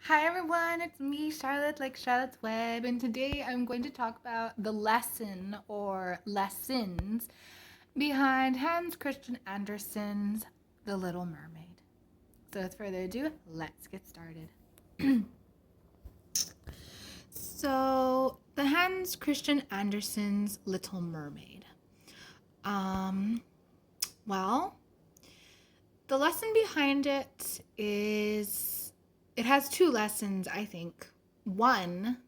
Hi everyone, it's me, Charlotte, like Charlotte's Web, and today I'm going to talk about the lesson or lessons behind Hans Christian Andersen's The Little Mermaid. So, without further ado, let's get started. The Hans Christian Andersen's Little Mermaid. Um, well, the lesson behind it is it has two lessons, I think. One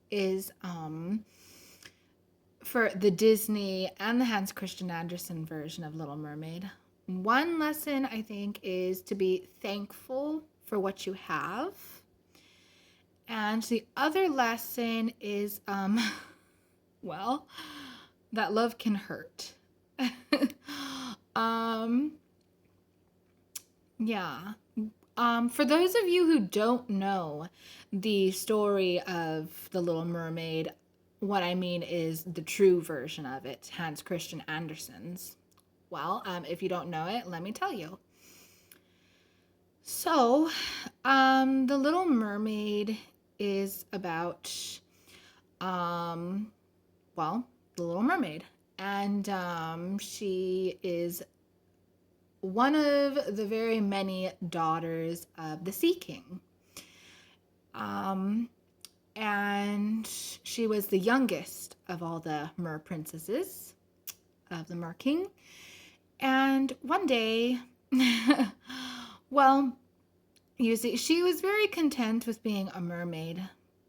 is for the Disney and the Hans Christian Andersen version of Little Mermaid. One lesson I think is to be thankful for what you have. And the other lesson is well, that love can hurt. um yeah. For those of you who don't know the story of The Little Mermaid, what I mean is the true version of it, Hans Christian Andersen's. Well, if you don't know it, let me tell you. So, The Little Mermaid is about, well, The Little Mermaid. And she is one of the very many daughters of the Sea King. And she was the youngest of all the mer princesses of the Mer King. And one day, well, you see, she was very content with being a mermaid,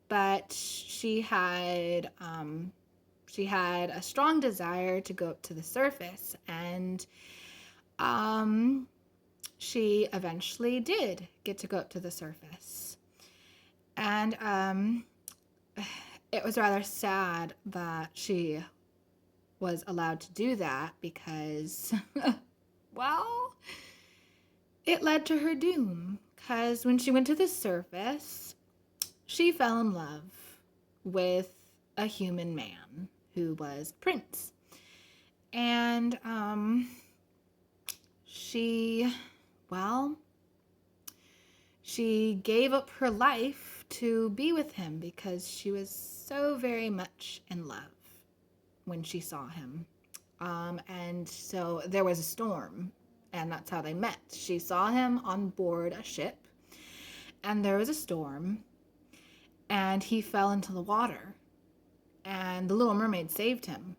but she had a strong desire to go up to the surface, and she eventually did get to go up to the surface. And it was rather sad that she was allowed to do that because, well, it led to her doom. Because when she went to the surface, she fell in love with a human man who was Prince. And she gave up her life to be with him because she was so very much in love when she saw him. And so there was a storm, and that's how they met. She saw him on board a ship, and there was a storm, and he fell into the water, and the Little Mermaid saved him.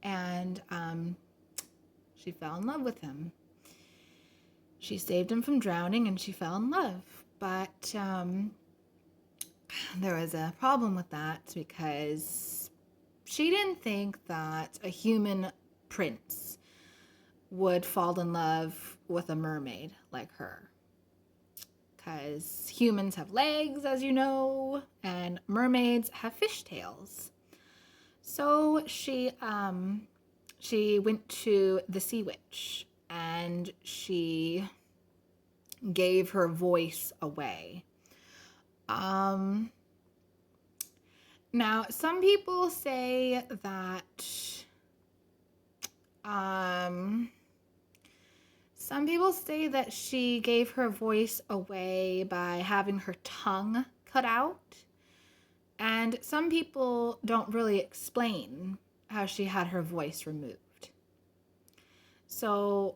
And she fell in love with him. She saved him from drowning, and she fell in love. But there was a problem with that because she didn't think that a human prince would fall in love with a mermaid like her. Because humans have legs, as you know, and mermaids have fish tails. So she went to the Sea Witch, and she gave her voice away. Now, some people say that she gave her voice away by having her tongue cut out. And some people don't really explain how she had her voice removed. So,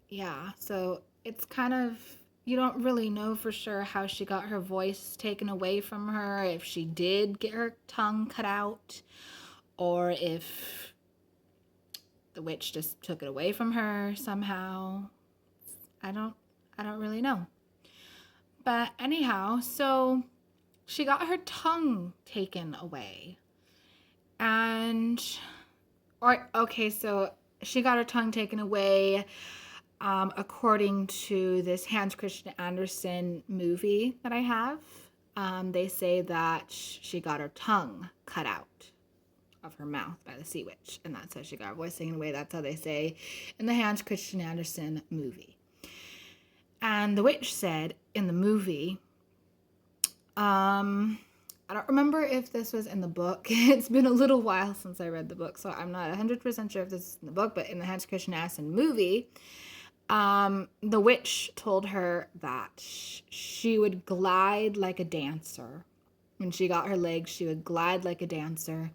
yeah, so it's kind of, you don't really know for sure how she got her voice taken away from her, if she did get her tongue cut out, or if the witch just took it away from her somehow. I don't really know. But anyhow, so she got her tongue taken away. So she got her tongue taken away according to this Hans Christian Andersen movie that I have. They say that she got her tongue cut out of her mouth by the Sea Witch, and that's how she got her voice taken away. That's how they say in the Hans Christian Andersen movie. And the witch said in the movie, I don't remember if this was in the book. It's been a little while since I read the book, so I'm not 100% sure if this is in the book, but in the Hans Christian Andersen movie, the witch told her that she would glide like a dancer. When she got her legs, she would glide like a dancer,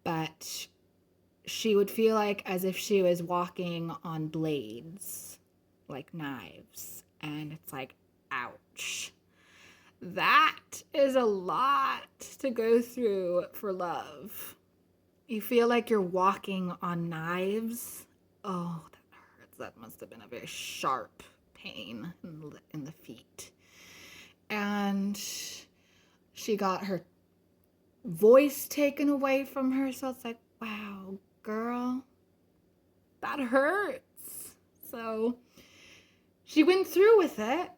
but she would feel like as if she was walking on blades, like knives. And it's like, ouch. That is a lot to go through for love. You feel like you're walking on knives. Oh, that hurts. That must have been a very sharp pain in the feet. And she got her voice taken away from her. So it's like, wow, girl, that hurts. So she went through with it.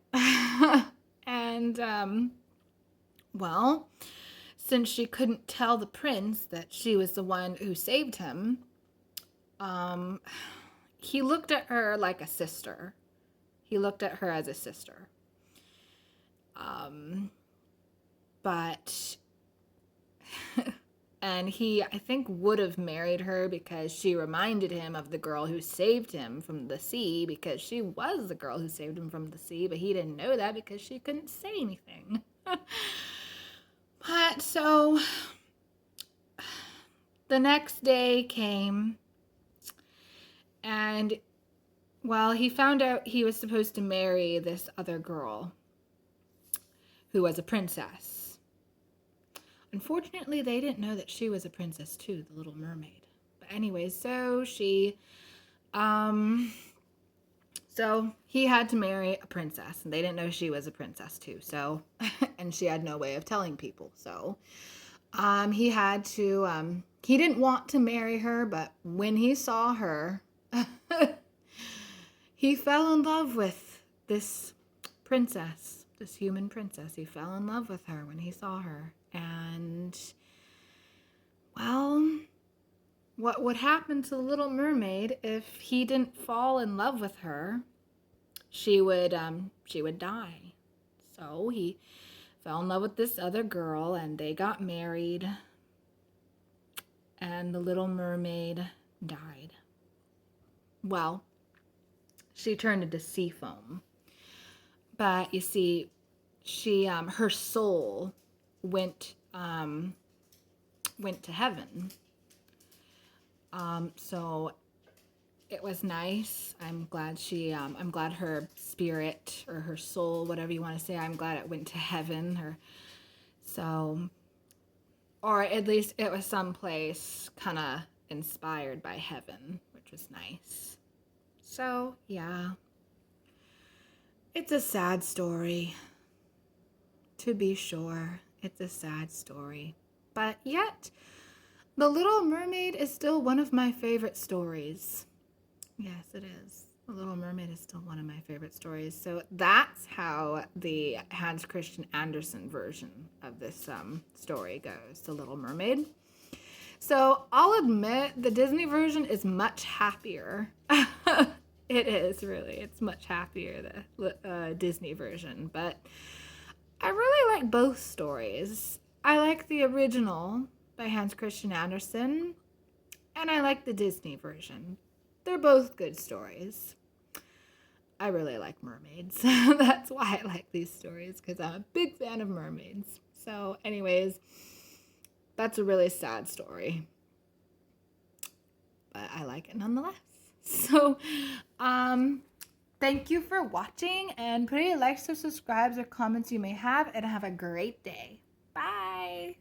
And, well, since she couldn't tell the prince that she was the one who saved him, he looked at her like a sister. He looked at her as a sister. But and he, I think, would have married her because she reminded him of the girl who saved him from the sea, because she was the girl who saved him from the sea, but he didn't know that because she couldn't say anything. But so the next day came, and well, he found out he was supposed to marry this other girl who was a princess. Unfortunately, they didn't know that she was a princess too, the Little Mermaid. But anyways, so he had to marry a princess, and they didn't know she was a princess too. So, and she had no way of telling people. So, he had to, he didn't want to marry her, but when he saw her, he fell in love with this princess, this human princess. He fell in love with her when he saw her. And, well, what would happen to the Little Mermaid if he didn't fall in love with her? She would die. So he fell in love with this other girl, and they got married, and the Little Mermaid died. Well, she turned into sea foam. But you see, she her soul went to heaven. So it was nice. I'm glad her spirit or her soul, whatever you want to say, I'm glad it went to heaven. Or at least it was someplace kind of inspired by heaven, which was nice. So yeah, it's a sad story. To be sure, it's a sad story. But yet, The Little Mermaid is still one of my favorite stories. Yes, it is. The Little Mermaid is still one of my favorite stories. So that's how the Hans Christian Andersen version of this story goes, The Little Mermaid. So I'll admit the Disney version is much happier. It is, really. It's much happier, the Disney version. But I really like both stories. I like the original by Hans Christian Andersen, and I like the Disney version. They're both good stories. I really like mermaids. That's why I like these stories, because I'm a big fan of mermaids. So anyways, that's a really sad story, but I like it nonetheless. So, thank you for watching, and put any likes or subscribes or comments you may have, and have a great day. Bye.